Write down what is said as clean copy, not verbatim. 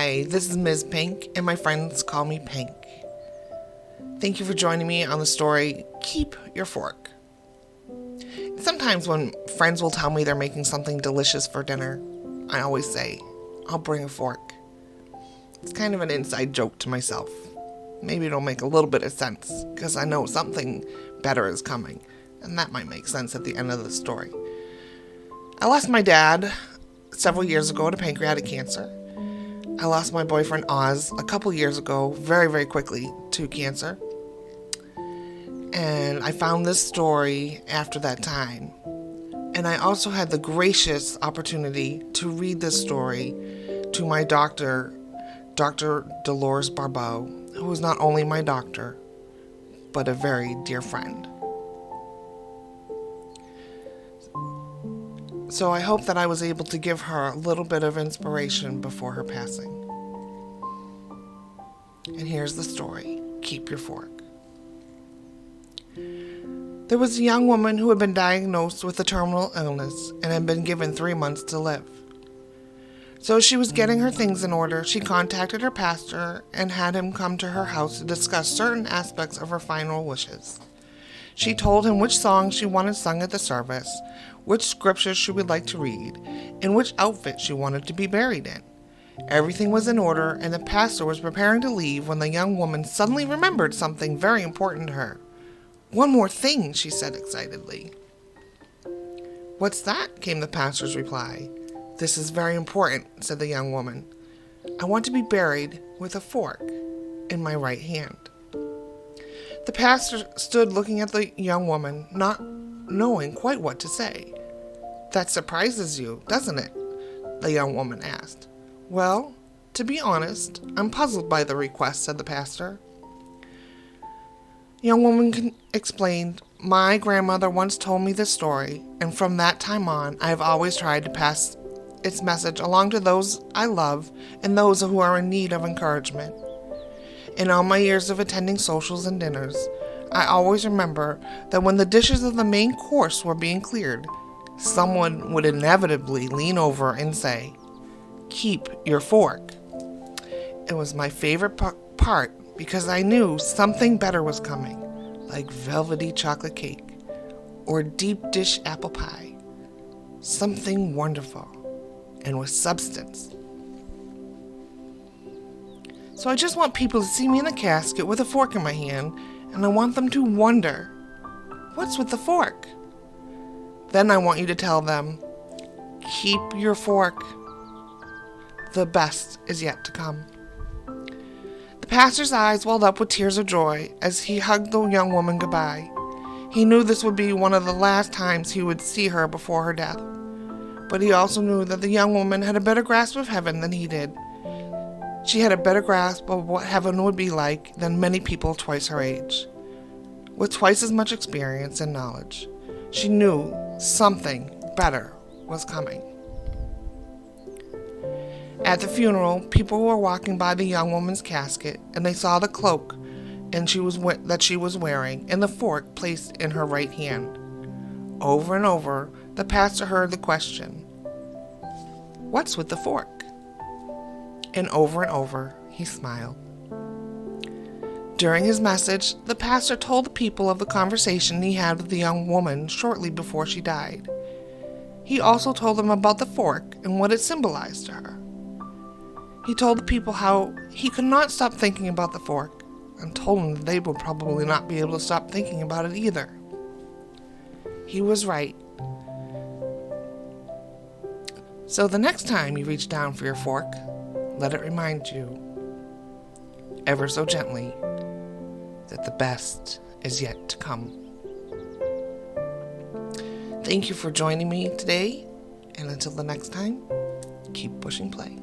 Hi, this is Ms. Pink, and my friends call me Pink. Thank you for joining me on the story, Keep Your Fork. Sometimes when friends will tell me they're making something delicious for dinner, I always say, I'll bring a fork. It's kind of an inside joke to myself. Maybe it'll make a little bit of sense, because I know something better is coming, and that might make sense at the end of the story. I lost my dad several years ago to pancreatic cancer. I lost my boyfriend Ozz a couple years ago, very, very quickly, to cancer. And I found this story after that time. And I also had the gracious opportunity to read this story to my doctor, Dr. Dolores Barbeau, who was not only my doctor, but a very dear friend. So I hope that I was able to give her a little bit of inspiration before her passing. And here's the story, Keep Your Fork. There was a young woman who had been diagnosed with a terminal illness and had been given 3 months to live. So as she was getting her things in order, she contacted her pastor and had him come to her house to discuss certain aspects of her final wishes. She told him which songs she wanted sung at the service, which scriptures she would like to read, and which outfit she wanted to be buried in. Everything was in order, and the pastor was preparing to leave when the young woman suddenly remembered something very important to her. "One more thing," she said excitedly. "What's that?" came the pastor's reply. "This is very important," said the young woman. "I want to be buried with a fork in my right hand." The pastor stood looking at the young woman, not knowing quite what to say. "That surprises you, doesn't it?" the young woman asked. "Well, to be honest, I'm puzzled by the request," said the pastor. The young woman explained, "My grandmother once told me this story, and from that time on, I have always tried to pass its message along to those I love and those who are in need of encouragement. In all my years of attending socials and dinners, I always remember that when the dishes of the main course were being cleared, someone would inevitably lean over and say, 'Keep your fork.' It was my favorite part because I knew something better was coming, like velvety chocolate cake or deep dish apple pie. Something wonderful and with substance. So I just want people to see me in the casket with a fork in my hand, and I want them to wonder, what's with the fork? Then I want you to tell them, keep your fork. The best is yet to come." The pastor's eyes welled up with tears of joy as he hugged the young woman goodbye. He knew this would be one of the last times he would see her before her death. But he also knew that the young woman had a better grasp of heaven than he did. She had a better grasp of what heaven would be like than many people twice her age. With twice as much experience and knowledge, she knew something better was coming. At the funeral, people were walking by the young woman's casket, and they saw the cloak that she was wearing and the fork placed in her right hand. Over and over, the pastor heard the question, "What's with the fork?" And over, he smiled. During his message, the pastor told the people of the conversation he had with the young woman shortly before she died. He also told them about the fork and what it symbolized to her. He told the people how he could not stop thinking about the fork, and told them that they would probably not be able to stop thinking about it either. He was right. So the next time you reach down for your fork, let it remind you, ever so gently, that the best is yet to come. Thank you for joining me today, and until the next time, keep pushing play.